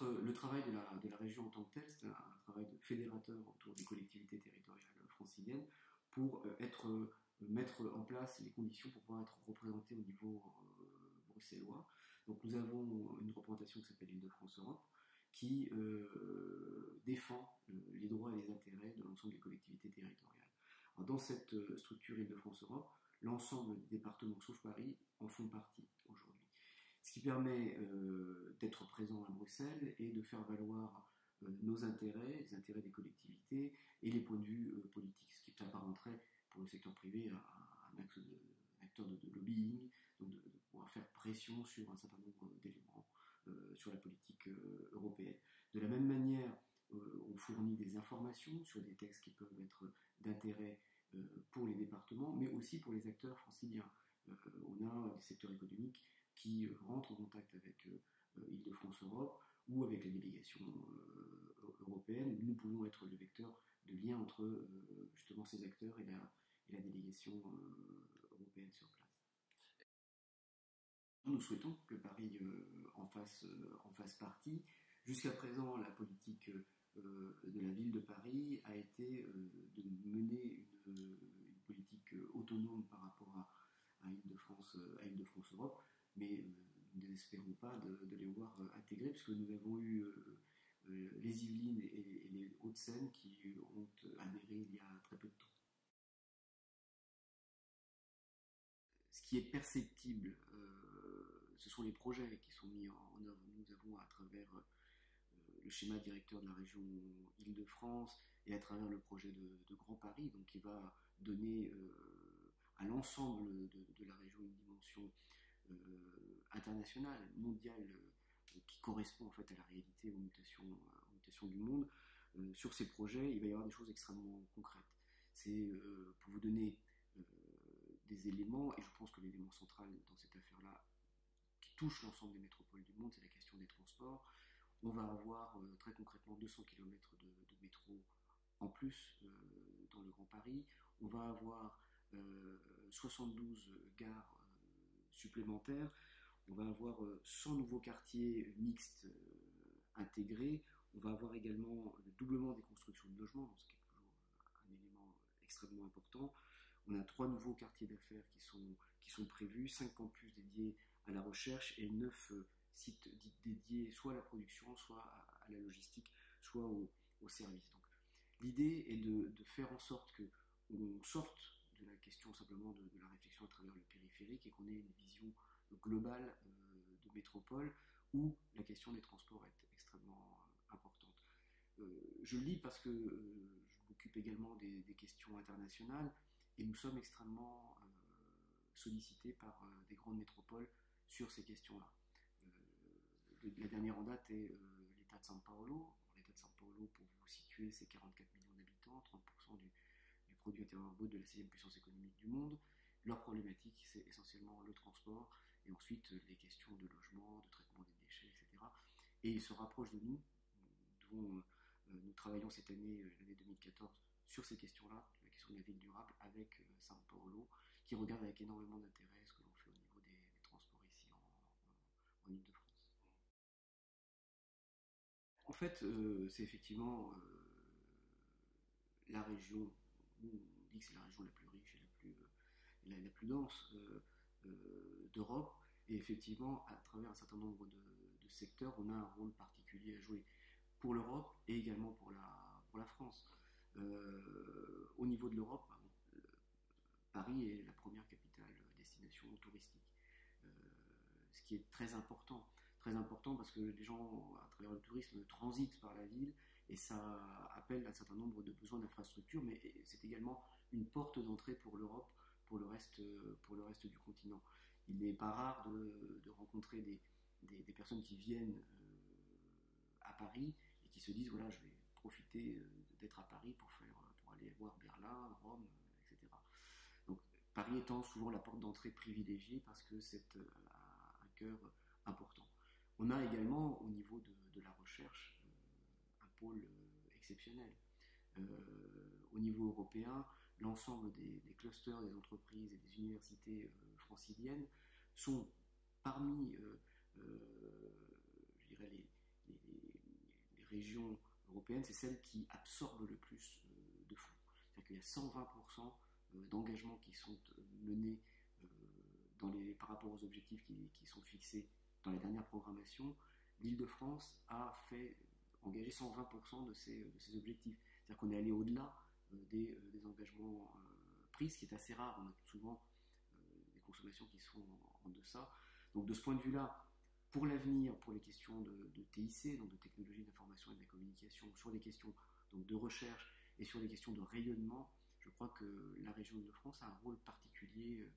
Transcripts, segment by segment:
Le travail de la région en tant que tel, c'est un travail de fédérateur autour des collectivités territoriales franciliennes pour mettre en place les conditions pour pouvoir être représenté au niveau bruxellois. Donc nous avons une représentation qui s'appelle Île-de-France Europe qui défend les droits et les intérêts de l'ensemble des collectivités territoriales. Alors, dans cette structure Île-de-France Europe, l'ensemble des départements sauf Paris en font partie aujourd'hui. Ce qui permet d'être présent à Bruxelles et de faire valoir nos intérêts, les intérêts des collectivités et les points de vue politiques, ce qui apparenterait pour le secteur privé à un acteur de lobbying, donc de pouvoir faire pression sur un certain nombre d'éléments sur la politique européenne. De la même manière, on fournit des informations sur des textes qui peuvent être d'intérêt pour les départements, mais aussi pour les acteurs franciliens. On a des secteurs économiques qui rentrent en contact avec Île-de-France Europe ou avec la délégation européenne. Nous pouvons être le vecteur de lien entre justement ces acteurs et la délégation européenne sur place. Nous souhaitons que Paris en fasse partie. Jusqu'à présent, la politique de la ville de Paris a été de mener une politique autonome par rapport à Île-de-France Europe, mais nous n'espérons pas de les voir intégrés, puisque nous avons eu les Yvelines et les Hauts-de-Seine qui ont adhéré il y a très peu de temps. Ce qui est perceptible, ce sont les projets qui sont mis en œuvre. Nous avons, à travers le schéma directeur de la région Île-de-France et à travers le projet de Grand Paris, donc qui va donner à l'ensemble de la région une dimension internationale, mondiale, qui correspond en fait à la réalité, aux mutations du monde. Sur ces projets, il va y avoir des choses extrêmement concrètes. C'est pour vous donner des éléments, et je pense que l'élément central dans cette affaire-là, qui touche l'ensemble des métropoles du monde, c'est la question des transports. On va avoir très concrètement 200 km de métro en plus dans le Grand Paris. On va avoir 72 gares supplémentaires. On va avoir 100 nouveaux quartiers mixtes intégrés. On va avoir également le doublement des constructions de logements, ce qui est toujours un élément extrêmement important. On a 3 nouveaux quartiers d'affaires qui sont prévus, 5 campus dédiés à la recherche et 9 sites dédiés soit à la production, soit à la logistique, soit au service. Donc, l'idée est de faire en sorte qu'on sorte de la question simplement de la réflexion à travers le périphérique et qu'on ait une vision globale de métropole où la question des transports est extrêmement importante. Je le lis parce que je m'occupe également des questions internationales et nous sommes extrêmement sollicités par des grandes métropoles sur ces questions-là. La dernière en date est l'État de São Paulo. L'État de São Paulo, pour vous situer, c'est 44 millions d'habitants, 30% du produit intérieur brut de la 6e puissance économique du monde. Leur problématique, c'est essentiellement le transport et ensuite les questions de logement, de traitement des déchets, etc. Et ils se rapprochent de nous. Nous travaillons cette année, l'année 2014, sur ces questions-là, la question de la ville durable, avec São Paulo, qui regarde avec énormément d'intérêt ce que l'on fait au niveau des transports ici en Ile-de-France. En fait, c'est effectivement la région, on dit que c'est la région la plus riche et la plus dense d'Europe, et effectivement, à travers un certain nombre de secteurs, on a un rôle particulier à jouer pour l'Europe et également pour la France. Au niveau de l'Europe, Paris est la première capitale destination touristique, ce qui est très important parce que les gens, à travers le tourisme, transitent par la ville et ça appelle un certain nombre de besoins d'infrastructures, mais c'est également une porte d'entrée pour l'Europe, pour le reste du continent. Il n'est pas rare de rencontrer des personnes qui viennent à Paris et qui se disent voilà, je vais profiter d'être à Paris pour aller voir Berlin, Rome, etc. Donc Paris étant souvent la porte d'entrée privilégiée parce que c'est un cœur important. On a également au niveau de la recherche un pôle exceptionnel. Au niveau européen, l'ensemble des clusters des entreprises et des universités franciliennes sont parmi je dirais les régions européennes, c'est celle qui absorbe le plus de fonds. C'est-à-dire qu'il y a 120% d'engagements qui sont menés par rapport aux objectifs qui sont fixés dans la dernière programmation. L'Île-de-France a engagé 120% de ces objectifs. C'est-à-dire qu'on est allé au-delà des engagements pris, ce qui est assez rare. On a souvent des consommations qui sont en deçà. Donc de ce point de vue-là, pour l'avenir, pour les questions de TIC, donc de technologie d'information et de la communication, sur les questions donc, de recherche et sur les questions de rayonnement, je crois que la région Île-de-France a un rôle particulier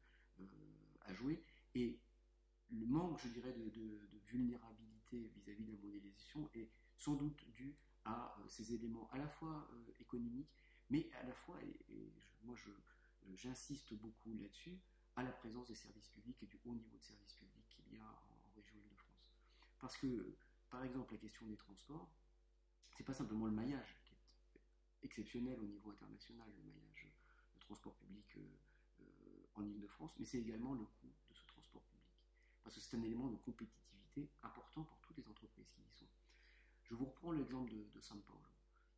à jouer. Et le manque, je dirais, de vulnérabilité vis-à-vis de la mondialisation est sans doute dû à ces éléments à la fois économiques, mais à la fois, j'insiste beaucoup là-dessus, à la présence des services publics et du haut niveau de services publics qu'il y a en région Île-de-France. Parce que, par exemple, la question des transports, c'est pas simplement le maillage qui est exceptionnel au niveau international, le maillage de transport public en Île-de-France, mais c'est également le coût de ce transport public. Parce que c'est un élément de compétitivité important pour toutes les entreprises qui y sont. Je vous reprends l'exemple de São Paulo.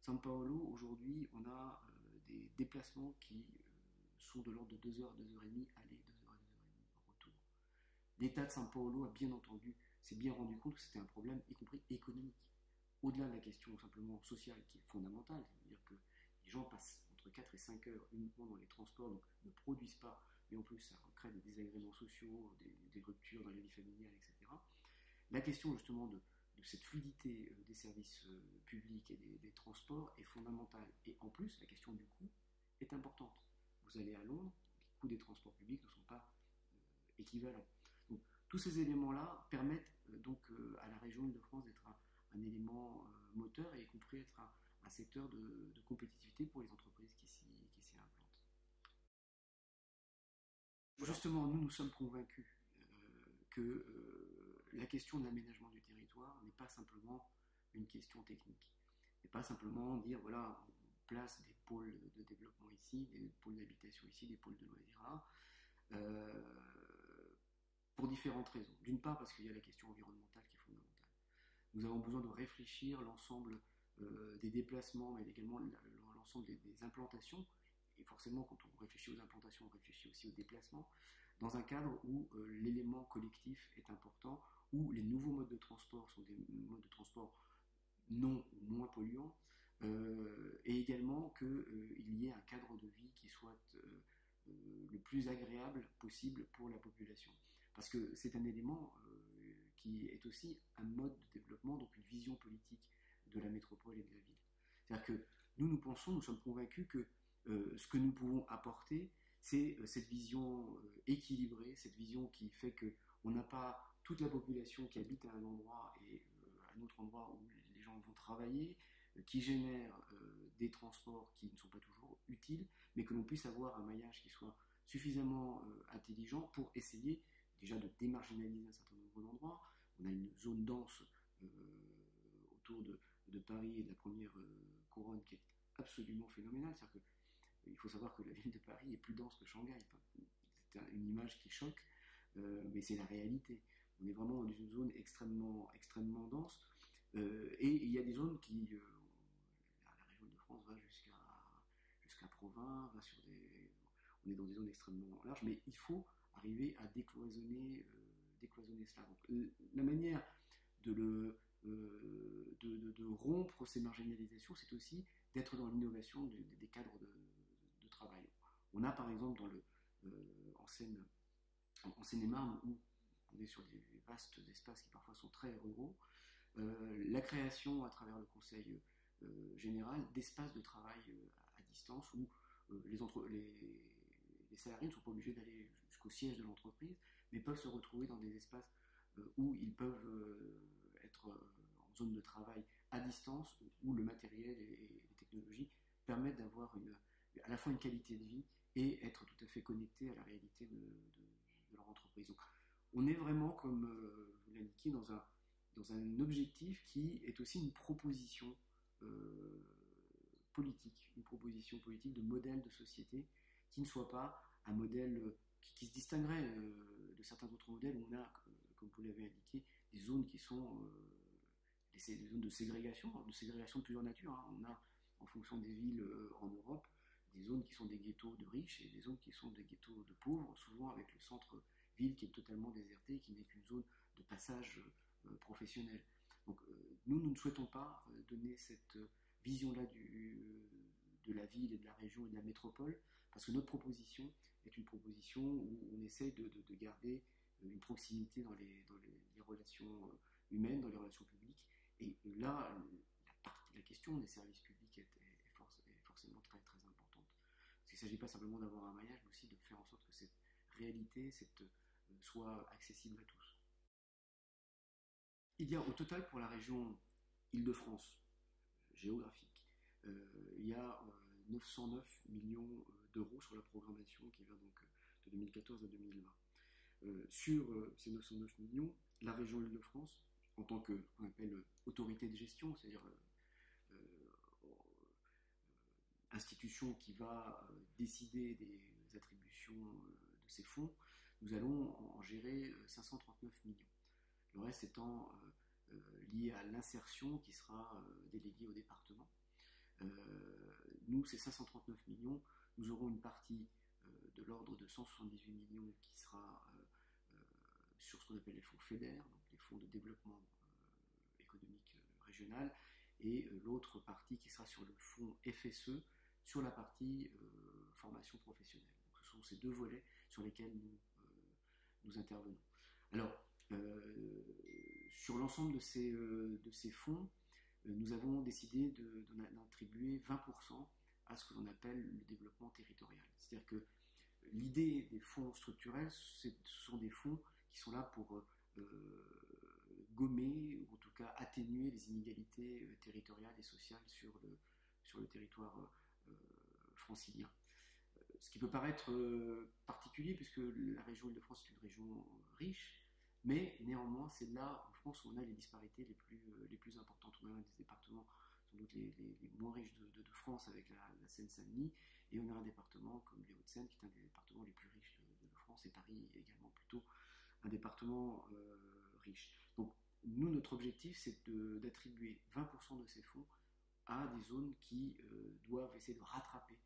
São Paulo, aujourd'hui, on a des déplacements qui sont de l'ordre de 2 heures, 2 heures et demie, aller, 2 heures, 2 heures et demie, retour. L'État de São Paulo a bien entendu, s'est bien rendu compte que c'était un problème, y compris économique. Au-delà de la question simplement sociale qui est fondamentale, c'est-à-dire que les gens passent entre 4 et 5 heures uniquement dans les transports, donc ne produisent pas, mais en plus ça crée des désagréments sociaux, des ruptures dans la vie familiale, etc. La question justement de cette fluidité des services publics et des transports est fondamentale. Et en plus, la question du coût est importante. Vous allez à Londres, les coûts des transports publics ne sont pas équivalents. Donc, tous ces éléments-là permettent donc à la région Île-de-France d'être un élément moteur et y compris être un secteur de compétitivité pour les entreprises qui s'y implantent. Justement, nous sommes convaincus que la question de l'aménagement du territoire n'est pas simplement une question technique. n'est pas simplement dire voilà, on place des pôles de développement ici, des pôles d'habitation ici, des pôles de loisirs là, pour différentes raisons. D'une part parce qu'il y a la question environnementale qui est fondamentale. Nous avons besoin de réfléchir l'ensemble des déplacements, mais également l'ensemble des implantations. Et forcément, quand on réfléchit aux implantations, on réfléchit aussi aux déplacements, dans un cadre où l'élément collectif est important, où les nouveaux modes de transport sont des modes de transport non ou moins polluants, et également qu'il y ait un cadre de vie qui soit le plus agréable possible pour la population. Parce que c'est un élément qui est aussi un mode de développement, donc une vision politique de la métropole et de la ville. C'est-à-dire que nous pensons, nous sommes convaincus que ce que nous pouvons apporter, c'est cette vision équilibrée, cette vision qui fait qu'on n'a pas toute la population qui habite à un endroit et à un autre endroit où les gens vont travailler, qui génère des transports qui ne sont pas toujours utiles, mais que l'on puisse avoir un maillage qui soit suffisamment intelligent pour essayer déjà de démarginaliser un certain nombre d'endroits. On a une zone dense autour de Paris et de la première couronne qui est absolument phénoménale. C'est-à-dire qu'il faut savoir que la ville de Paris est plus dense que Shanghai. Enfin, c'est une image qui choque, mais c'est la réalité. On est vraiment dans une zone extrêmement, extrêmement dense. Et il y a des zones qui, la région de France va jusqu'à Provins, on est dans des zones extrêmement larges, mais il faut arriver à décloisonner cela. Donc, la manière de rompre ces marginalisations, c'est aussi d'être dans l'innovation des cadres de travail. On a par exemple en Seine-et-Marne, où on est sur des vastes espaces qui parfois sont très ruraux, la création à travers le conseil général d'espaces de travail à distance où les salariés ne sont pas obligés d'aller jusqu'au siège de l'entreprise, mais peuvent se retrouver dans des espaces où ils peuvent être en zone de travail à distance, où le matériel et les technologies permettent d'avoir à la fois une qualité de vie et être tout à fait connectés à la réalité de leur entreprise. Donc, on est vraiment, comme vous l'indiquez, dans un objectif qui est aussi une proposition politique de modèle de société qui ne soit pas un modèle qui se distinguerait de certains autres modèles où on a, comme vous l'avez indiqué, des zones qui sont zones de ségrégation de plusieurs natures. Hein. On a, en fonction des villes en Europe, des zones qui sont des ghettos de riches et des zones qui sont des ghettos de pauvres, souvent avec le centre-ville qui est totalement déserté, qui n'est qu'une zone de passage professionnel. Donc nous ne souhaitons pas donner cette vision-là de la ville et de la région et de la métropole, parce que notre proposition est une proposition où on essaie de garder une proximité dans les relations humaines, dans les relations publiques. Et là, la question des services publics est forcément très, très importante. Parce qu'il ne s'agit pas simplement d'avoir un maillage, mais aussi de faire en sorte que cette réalité soit accessible à tous. Il y a au total pour la région Île-de-France géographique, il y a 909 millions d'euros sur la programmation qui va donc de 2014 à 2020. Sur ces 909 millions, la région Île-de-France, en tant que qu'on appelle autorité de gestion, c'est-à-dire institution qui va décider des attributions de ces fonds, nous allons en gérer 539 millions. Le reste étant lié à l'insertion qui sera déléguée au département. Nous, ces 539 millions, nous aurons une partie de l'ordre de 178 millions qui sera sur ce qu'on appelle les fonds FEDER, donc les fonds de développement économique régional, et l'autre partie qui sera sur le fonds FSE, sur la partie formation professionnelle. Donc, ce sont ces deux volets sur lesquels nous intervenons. Alors, sur l'ensemble de ces fonds, nous avons décidé d'en attribuer 20% à ce que l'on appelle le développement territorial. C'est-à-dire que l'idée des fonds structurels, ce sont des fonds qui sont là pour gommer, ou en tout cas atténuer les inégalités territoriales et sociales sur le territoire francilien. Ce qui peut paraître particulier, puisque la région Île-de-France est une région riche, mais néanmoins, c'est là en France où on a les disparités les plus importantes. On a un des départements sans doute les moins riches de France avec la Seine-Saint-Denis, et on a un département comme les Hauts-de-Seine qui est un des départements les plus riches de France, et Paris est également plutôt un département riche. Donc nous, notre objectif, c'est d'attribuer 20% de ces fonds à des zones qui doivent essayer de rattraper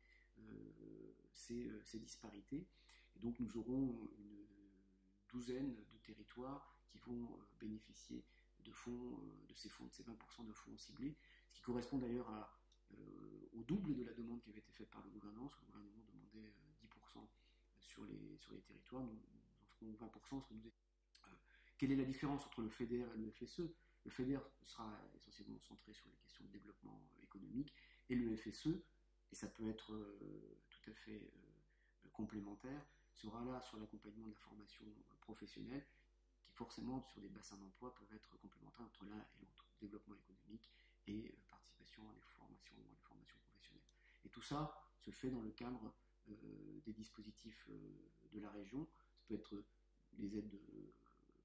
ces disparités. Et donc nous aurons une douzaine de territoires qui vont bénéficier de ces 20% de fonds ciblés, ce qui correspond d'ailleurs au double de la demande qui avait été faite par le gouvernement, parce que le gouvernement demandait 10% sur les territoires, nous en ferons 20%, parce que quelle est la différence entre le FEDER et le FSE? Le FEDER sera essentiellement centré sur les questions de développement économique, et le FSE, et ça peut être tout à fait complémentaire, sera là sur l'accompagnement de la formation professionnelle, qui forcément sur des bassins d'emploi peuvent être complémentaires entre l'un et l'autre, développement économique et participation à des formations professionnelles. Et tout ça se fait dans le cadre des dispositifs de la région. Ça peut être les aides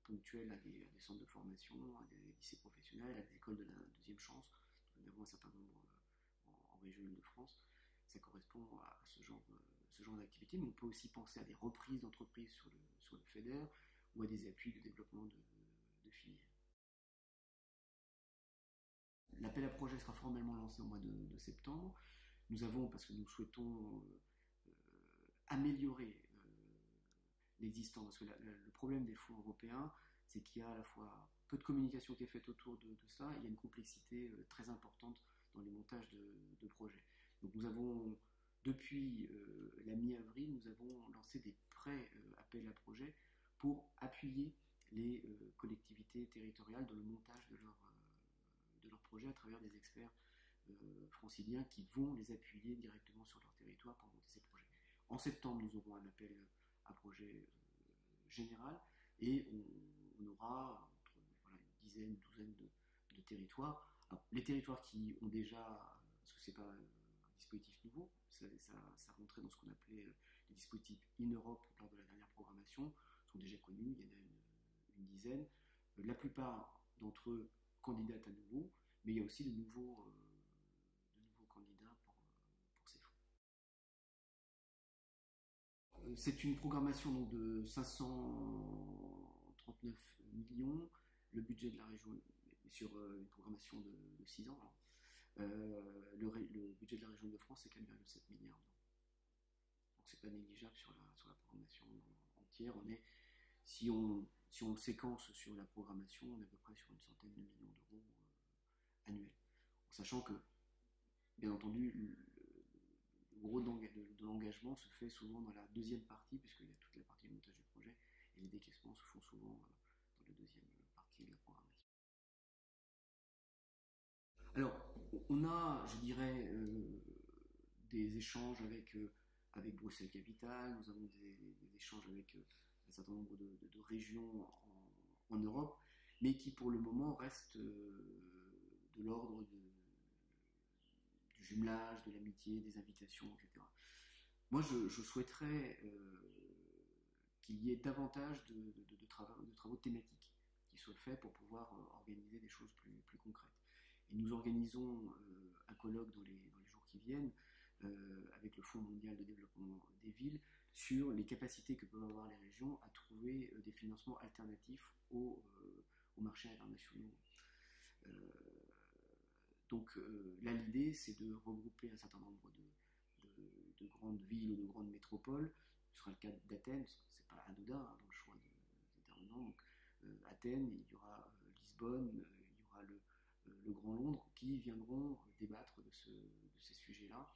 ponctuelles à des centres de formation, à des lycées professionnels, à des écoles de la deuxième chance. Nous en avons un certain nombre en région Île-de-France. Ça correspond à ce genre d'activité, mais on peut aussi penser à des reprises d'entreprises sur le FEDER ou à des appuis de développement de filières. L'appel à projet sera formellement lancé au mois de septembre. Nous avons, parce que nous souhaitons améliorer l'existant, parce que le problème des fonds européens, c'est qu'il y a à la fois peu de communication qui est faite autour de ça, et il y a une complexité très importante dans les montages de projets. Donc nous avons, depuis la mi-avril, nous avons lancé des pré-appels à projets pour appuyer les collectivités territoriales dans le montage de leurs projets à travers des experts franciliens qui vont les appuyer directement sur leur territoire pour monter ces projets. En septembre, nous aurons un appel à projet général, et on aura une dizaine, une douzaine de territoires. Alors, les territoires qui ont déjà, parce que ce n'est pas un dispositif nouveau, ça rentrait dans ce qu'on appelait les dispositifs in-Europe lors de la dernière programmation, sont déjà connus, il y en a une dizaine. La plupart d'entre eux candidatent à nouveau, mais il y a aussi de nouveaux candidats pour ces fonds. C'est une programmation donc, de 539 millions. Le budget de la région est sur une programmation de 6 ans. Le budget de la région de France, c'est 4,7 milliards d'euros. Donc c'est pas négligeable sur la programmation entière. Si on séquence sur la programmation, on est à peu près sur une centaine de millions d'euros annuels. En sachant que, bien entendu, le gros de l'engagement se fait souvent dans la deuxième partie, puisqu'il y a toute la partie de montage du projet, et les décaissements se font souvent dans la deuxième partie de la programmation. Alors, on a, je dirais, des échanges avec Bruxelles Capitale, nous avons des échanges avec un certain nombre de régions en Europe, mais qui pour le moment restent de l'ordre du jumelage, de l'amitié, des invitations, etc. Moi, je souhaiterais qu'il y ait davantage de travaux thématiques qui soient faits pour pouvoir organiser des choses plus concrètes. Et nous organisons un colloque dans les jours qui viennent avec le Fonds mondial de développement des villes sur les capacités que peuvent avoir les régions à trouver des financements alternatifs aux marchés internationaux. Donc là, l'idée, c'est de regrouper un certain nombre de grandes villes ou de grandes métropoles. Ce sera le cas d'Athènes, c'est pas anodin dans le choix des intervenants. Donc, Athènes, il y aura Lisbonne, il y aura le Grand Londres qui viendront débattre de ces sujets-là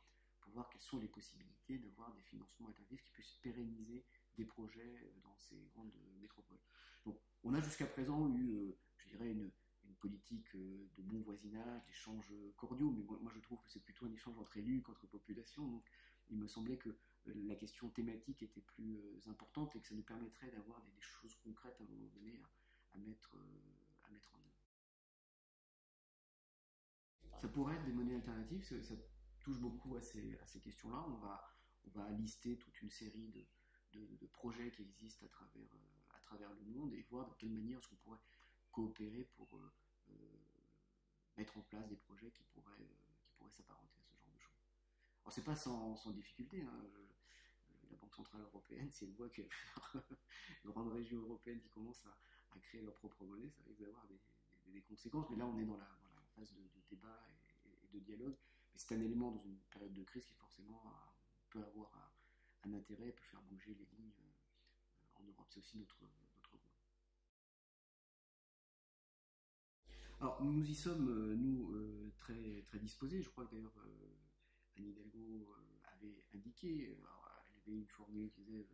pour voir quelles sont les possibilités d'avoir des financements alternatifs qui puissent pérenniser des projets dans ces grandes métropoles. Donc, on a jusqu'à présent eu, je dirais, une politique de bon voisinage, d'échanges cordiaux, mais moi je trouve que c'est plutôt un échange entre élus qu'entre populations, donc il me semblait que la question thématique était plus importante et que ça nous permettrait d'avoir des choses concrètes à un moment donné à mettre en œuvre. Ça pourrait être des monnaies alternatives, ça touche beaucoup à ces questions-là. On va lister toute une série de projets qui existent à travers le monde et voir de quelle manière est-ce qu'on pourrait coopérer pour mettre en place des projets qui pourraient s'apparenter à ce genre de choses. Alors c'est pas sans difficulté, hein. La Banque Centrale Européenne, si elle voit qu'il y a une grande région européenne qui commence à créer leur propre monnaie, ça risque d'avoir des conséquences. Mais là, on est dans la phase de débat et de dialogue. Mais c'est un élément dans une période de crise qui forcément peut avoir un intérêt, peut faire bouger les lignes en Europe. C'est aussi notre rôle. Alors, nous y sommes, très, très disposés. Je crois que d'ailleurs, Anne Hidalgo avait indiqué, alors, elle avait une formule qui disait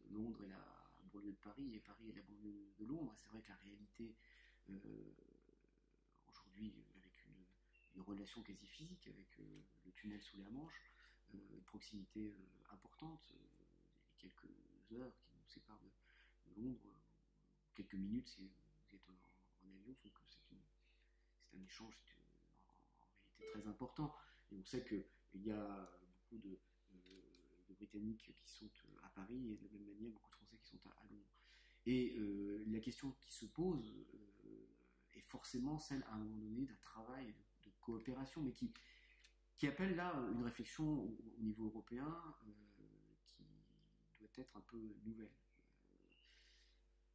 Londres est la banlieue de Paris et Paris est la banlieue de Londres. C'est vrai que la réalité, aujourd'hui, avec une relation quasi physique avec le tunnel sous la Manche, une proximité importante, les quelques heures qui nous séparent de Londres, quelques minutes si vous êtes en avion, font que c'est un échange en réalité très important. Et on sait qu'il y a beaucoup de Britanniques qui sont à Paris et de la même manière beaucoup de Français qui sont à Londres. Et la question qui se pose est forcément celle à un moment donné d'un travail de coopération, mais qui appelle là une réflexion au niveau européen qui doit être un peu nouvelle.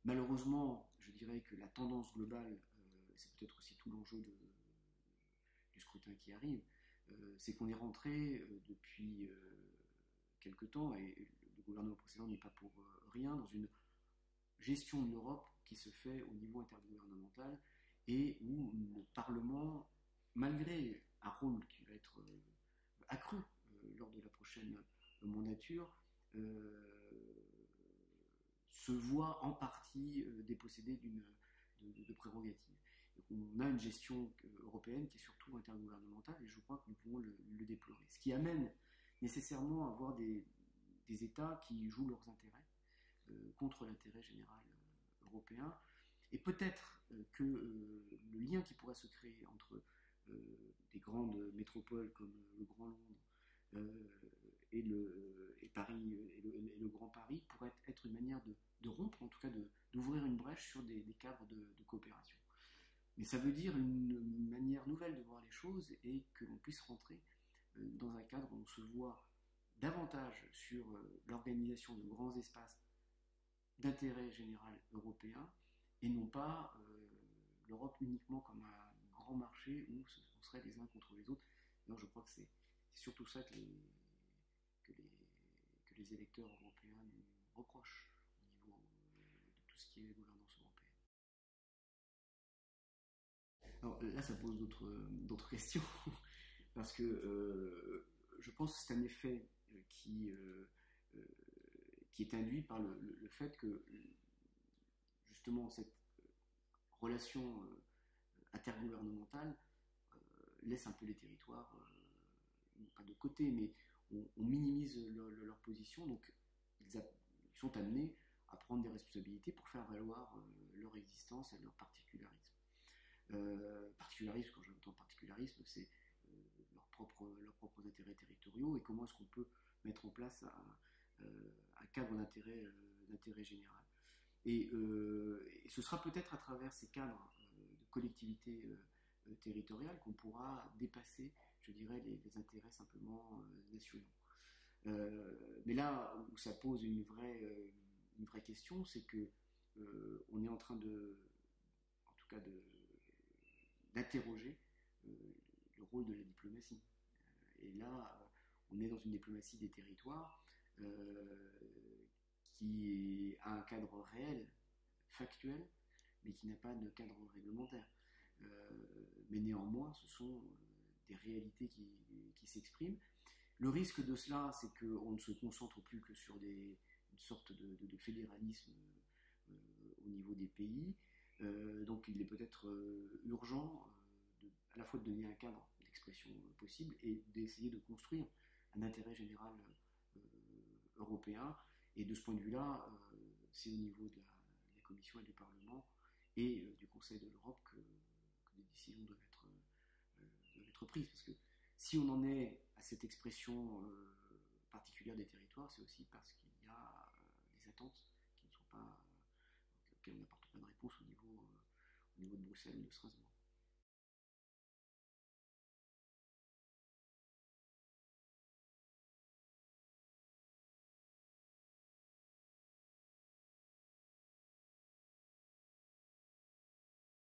Malheureusement, je dirais que la tendance globale, c'est peut-être aussi tout l'enjeu du scrutin qui arrive, c'est qu'on est rentré depuis quelque temps, et le gouvernement précédent n'est pas pour rien, dans une gestion de l'Europe qui se fait au niveau intergouvernemental et où le Parlement, malgré un rôle qui va être accru lors de la prochaine mandature, se voit en partie dépossédé de prérogatives. Donc on a une gestion européenne qui est surtout intergouvernementale et je crois que nous pouvons le déplorer. Ce qui amène nécessairement à avoir des États qui jouent leurs intérêts contre l'intérêt général européen. Et peut-être que le lien qui pourrait se créer entre des grandes métropoles comme le Grand Londres et Paris et le Grand Paris pourrait être une manière de rompre, en tout cas d'ouvrir une brèche sur des cadres de coopération. Mais ça veut dire une manière nouvelle de voir les choses et que l'on puisse rentrer dans un cadre où on se voit davantage sur l'organisation de grands espaces d'intérêt général européen et non pas l'Europe uniquement comme un grand marché où on serait les uns contre les autres. D'ailleurs, je crois que c'est surtout ça que les, que les électeurs européens nous reprochent au niveau de tout ce qui est gouvernance européenne. Alors là, ça pose d'autres questions, parce que je pense que c'est un effet euh, qui est induit par le fait que justement cette relation intergouvernementale laisse un peu les territoires, pas de côté, mais on minimise leur position, donc ils sont amenés à prendre des responsabilités pour faire valoir leur existence et leur particularisme. Particularisme, quand j'entends particularisme, c'est leurs propres intérêts territoriaux et comment est-ce qu'on peut mettre en place un cadre d'intérêt général. Et ce sera peut-être à travers ces cadres de collectivité territoriale qu'on pourra dépasser, je dirais, les intérêts simplement nationaux. Mais là où ça pose une vraie question, c'est que on est en train en tout cas, d'interroger le rôle de la diplomatie. Et là, on est dans une diplomatie des territoires qui a un cadre réel, factuel, mais qui n'a pas de cadre réglementaire. Mais néanmoins, ce sont des réalités qui s'expriment. Le risque de cela, c'est qu'on ne se concentre plus que sur une sorte de fédéralisme au niveau des pays. Donc il est peut-être urgent à la fois de donner un cadre d'expression possible et d'essayer de construire un intérêt général européen. Et de ce point de vue-là, c'est au niveau de la Commission et du Parlement et du Conseil de l'Europe que des décisions doivent être prises. Parce que si on en est à cette expression particulière des territoires, c'est aussi parce qu'il y a des attentes qui ne sont pas, auxquelles on n'apporte pas de réponse au niveau de Bruxelles ou de Strasbourg.